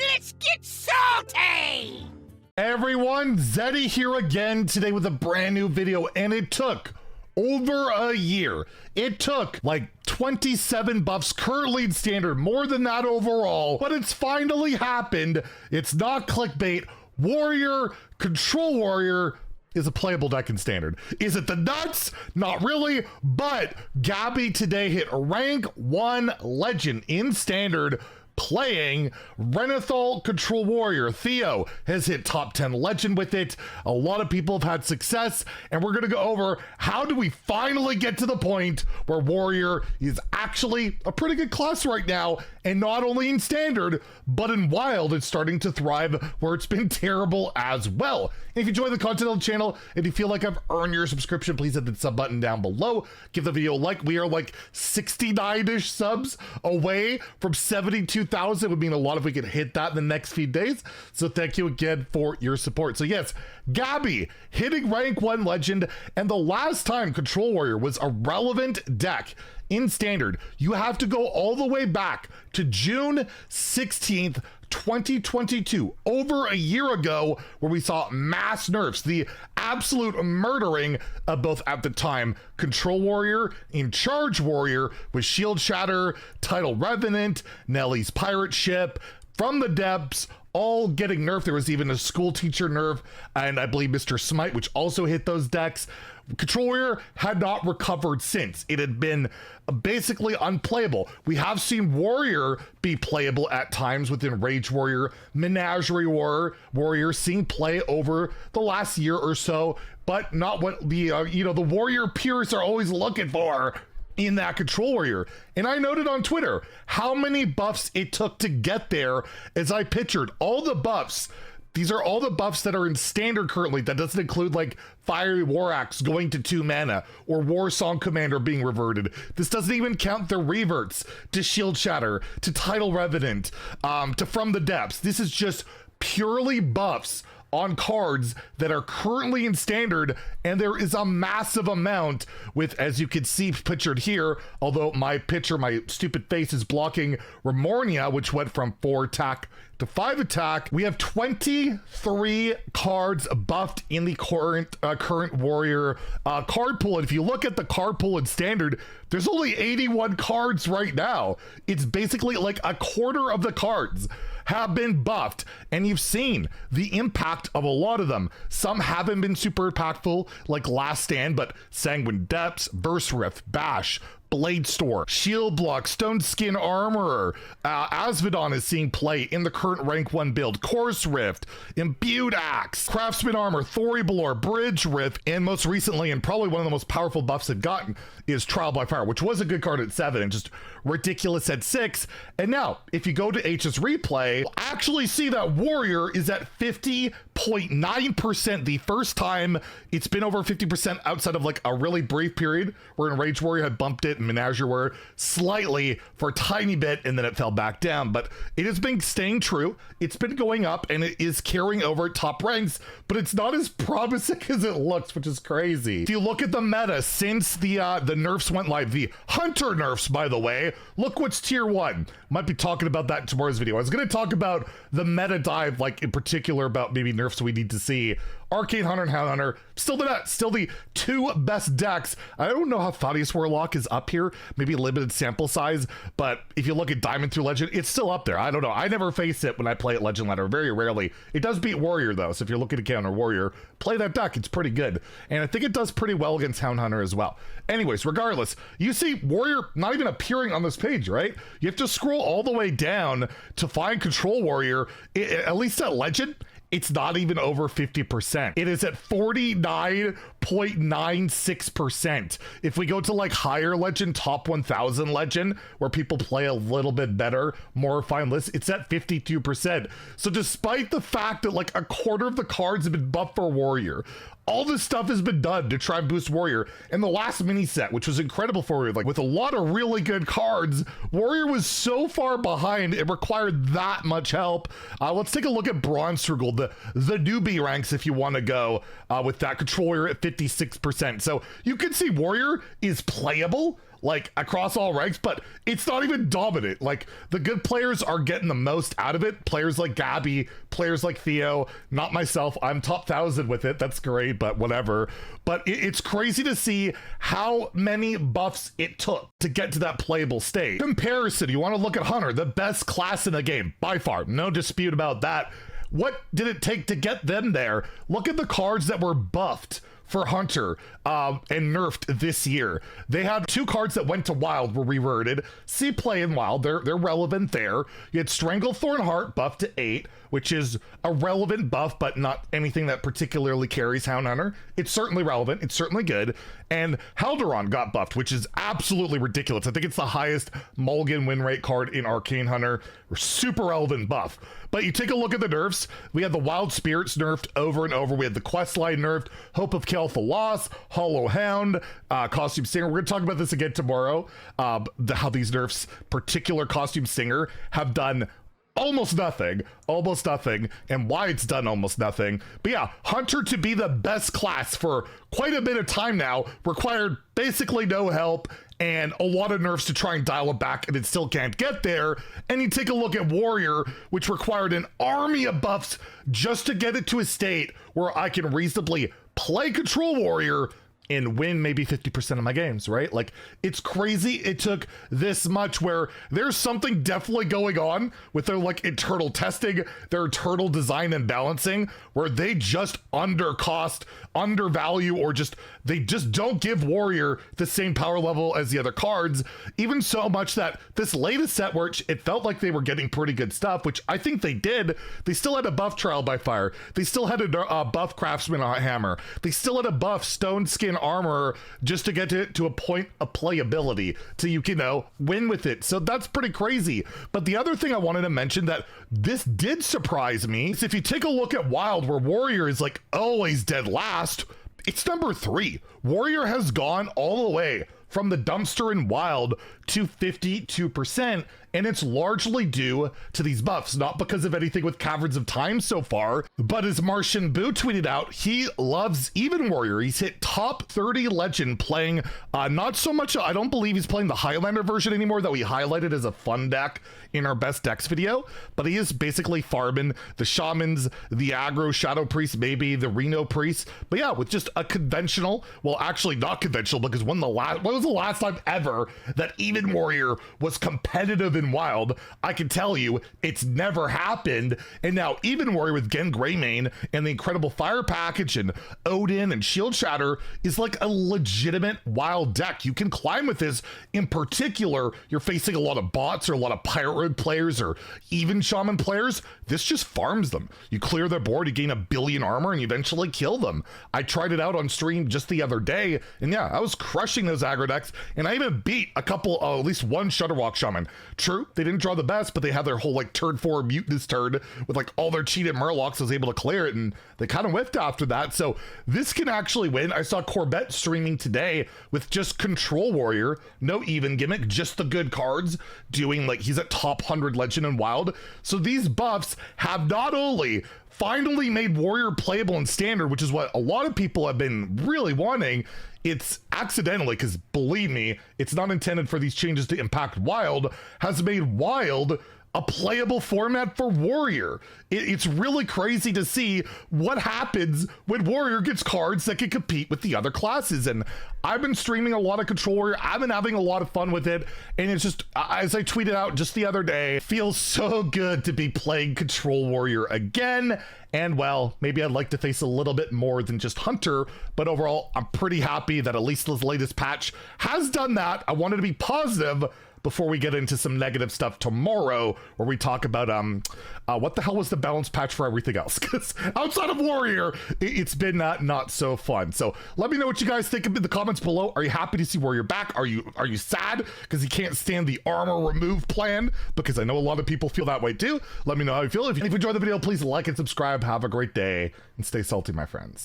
Let's get salty! Everyone, Zeddy here again today with a brand new video, and it took over a year. It took like 27 buffs currently in standard, more than that overall, but it's finally happened. It's not clickbait. Warrior, Control Warrior is a playable deck in standard. Is it the nuts? Not really, but Gaby today hit rank 1 legend in standard playing Renathal Control Warrior. Theo has hit top 10 legend with it. A lot of people have had success, and we're going to go over how do we finally get to the point where Warrior is actually a pretty good class right now, and not only in standard, but in wild it's starting to thrive where it's been terrible as well. And if you enjoy the content on the channel and you feel like I've earned your subscription, please hit the sub button down below. Give the video a like. We are like 69-ish subs away from 72,000. It would mean a lot if we could hit that in the next few days. So thank you again for your support. So yes, Gaby hitting rank 1 legend, and the last time Control Warrior was a relevant deck in standard, you have to go all the way back to June 16th, 2022, over a year ago, where we saw mass nerfs, the absolute murdering of both, at the time, Control Warrior and Charge Warrior with Shield Shatter, Tidal Revenant, Nellie's Pirate Ship, From the Depths, all getting nerfed. There was even a school teacher nerf, and I believe Mr. Smite, which also hit those decks. Control Warrior had not recovered since. It had been basically unplayable. We have seen Warrior be playable at times within Rage Warrior, Menagerie Warrior seeing play over the last year or so, but not what the the Warrior purists are always looking for in that Control Warrior. And I noted on Twitter how many buffs it took to get there, as I pictured all the buffs. These are all the buffs that are in standard currently. That doesn't include like Fiery War Axe going to 2 mana or War Song Commander being reverted. This doesn't even count the reverts to Shield Shatter, to Tidal Revenant, to From the Depths. This is just purely buffs on cards that are currently in standard, and there is a massive amount with, as you can see pictured here, although my stupid face is blocking Remornia, which went from 4 attack to 5 attack. We have 23 cards buffed in the current Warrior card pool. And if you look at the card pool in standard, there's only 81 cards right now. It's basically like a quarter of the cards have been buffed, and you've seen the impact of a lot of them. Some haven't been super impactful, like Last Stand, but Sanguine Depths, Burst Rift, Bash, Blade Store, Shield Block, Stone Skin Armorer, Asvedon is seeing play in the current rank 1 build, Course Rift, Imbued Axe, Craftsman Armor, Thoribalor, Bridge Rift, and most recently, and probably one of the most powerful buffs they've gotten, is Trial by Fire, which was a good card at 7 and just ridiculous at 6. And now, if you go to HS Replay, you'll actually see that Warrior is at 50.9%, the first time it's been over 50% outside of like a really brief period where in Rage Warrior had bumped it, Menagerie Warrior slightly for a tiny bit, and then it fell back down. But it has been staying true. It's been going up, and it is carrying over top ranks, but it's not as promising as it looks, which is crazy. If you look at the meta since the nerfs went live, the Hunter nerfs, by the way, look what's tier 1. Might be talking about that in tomorrow's video. I was going to talk about the meta dive, like in particular about maybe nerfs we need to see. Arcane Hunter and Hound Hunter, still the 2 best decks. I don't know how Thaddeus Warlock is up here, maybe limited sample size, but if you look at Diamond through Legend, it's still up there. I don't know. I never face it when I play at Legend Ladder, very rarely. It does beat Warrior though, so if you're looking to counter Warrior, play that deck. It's pretty good. And I think it does pretty well against Hound Hunter as well. Anyways, regardless, you see Warrior not even appearing on this page, right? You have to scroll all the way down to find Control Warrior, at least at Legend. It's not even over 50%. It is at 49.96%. If we go to like higher Legend, top 1000 Legend, where people play a little bit better, more refined lists, it's at 52%. So despite the fact that like a quarter of the cards have been buffed for Warrior, all this stuff has been done to try and boost Warrior. And the last mini set, which was incredible for Warrior, like with a lot of really good cards, Warrior was so far behind, it required that much help. Let's take a look at Bronze Struggle, the newbie ranks, if you want to go with that. Control Warrior at 56%. So you can see Warrior is playable. like across all ranks, but it's not even dominant. Like the good players are getting the most out of it. Players like Gaby, players like Theo, not myself. I'm top 1,000 with it. That's great, but whatever. But it's crazy to see how many buffs it took to get to that playable state. Comparison, you want to look at Hunter, the best class in the game, by far. No dispute about that. What did it take to get them there? Look at the cards that were buffed for Hunter and nerfed this year. They had 2 cards that went to Wild, were reverted. See play in Wild, they're relevant there. You had Stranglethorn Heart buffed to 8, which is a relevant buff, but not anything that particularly carries Hound Hunter. It's certainly relevant, it's certainly good. And Haldoran got buffed, which is absolutely ridiculous. I think it's the highest mulligan win rate card in Arcane Hunter. Super relevant buff. But you take a look at the nerfs. We had the Wild Spirits nerfed over and over. We had the questline nerfed, Hope of Kale for Loss, Hollow Hound, Costume Singer. We're gonna talk about this again tomorrow, how these nerfs, particular Costume Singer, have done almost nothing, and why it's done almost nothing. But yeah, Hunter to be the best class for quite a bit of time now required basically no help and a lot of nerfs to try and dial it back, and it still can't get there. And you take a look at Warrior, which required an army of buffs just to get it to a state where I can reasonably play Control Warrior and win maybe 50% of my games, right? Like, it's crazy it took this much, where there's something definitely going on with their like internal testing, their internal design and balancing, where they just undercost, undervalue, or they just don't give Warrior the same power level as the other cards. Even so much that this latest set, where it felt like they were getting pretty good stuff, which I think they did, they still had a buff Trial by Fire, they still had a buff Craftsman Hammer, they still had a buff Stone Skin Armor, just to get to a point of playability to, you know, win with it. So that's pretty crazy. But the other thing I wanted to mention that this did surprise me is if you take a look at Wild, where Warrior is like always dead last, it's number 3. Warrior has gone all the way from the dumpster in Wild to 52%, and it's largely due to these buffs, not because of anything with Caverns of Time so far, but as Martianbuu tweeted out, he loves Even Warrior. He's hit top 30 legend playing, not so much, I don't believe he's playing the Highlander version anymore that we highlighted as a fun deck in our best decks video, but he is basically farming the Shamans, the aggro Shadow Priest, maybe the Reno Priest, but yeah, with just a conventional, well actually not conventional, because when was the last time ever that Even Warrior was competitive in Wild? I can tell you it's never happened. And now Even Warrior with Gen Greymane and the incredible Fire Package and Odin and Shield Shatter is like a legitimate Wild deck. You can climb with this. In particular, you're facing a lot of bots or a lot of Pirate Road players or even Shaman players. This just farms them. You clear their board, you gain 1 billion armor, and you eventually kill them. I tried it out on stream just the other day, and yeah, I was crushing those aggro decks, and I even beat a couple, at least one Shutterwalk Shaman. True, they didn't draw the best, but they had their whole like turn 4 Mutinous turn with like all their cheated Murlocs. I was able to clear it, and they kind of whiffed after that. So this can actually win. I saw Corbett streaming today with just Control Warrior, no even gimmick, just the good cards, doing like, he's at top 100 legend and Wild. So these buffs have not only finally made Warrior playable in Standard, which is what a lot of people have been really wanting. It's accidentally, because believe me, it's not intended for these changes to impact Wild, has made Wild a playable format for Warrior. It's really crazy to see what happens when Warrior gets cards that can compete with the other classes. And I've been streaming a lot of Control Warrior. I've been having a lot of fun with it. And it's just, as I tweeted out just the other day, it feels so good to be playing Control Warrior again. And well, maybe I'd like to face a little bit more than just Hunter, but overall, I'm pretty happy that at least this latest patch has done that. I wanted to be positive before we get into some negative stuff tomorrow, where we talk about what the hell was the balance patch for everything else, because outside of Warrior, it's been not so fun. So let me know what you guys think in the comments below. Are you happy to see Warrior back? Are you sad because you can't stand the armor remove plan? Because I know a lot of people feel that way too. Let me know how you feel. If you enjoyed the video, please like and subscribe. Have a great day and stay salty, my friends.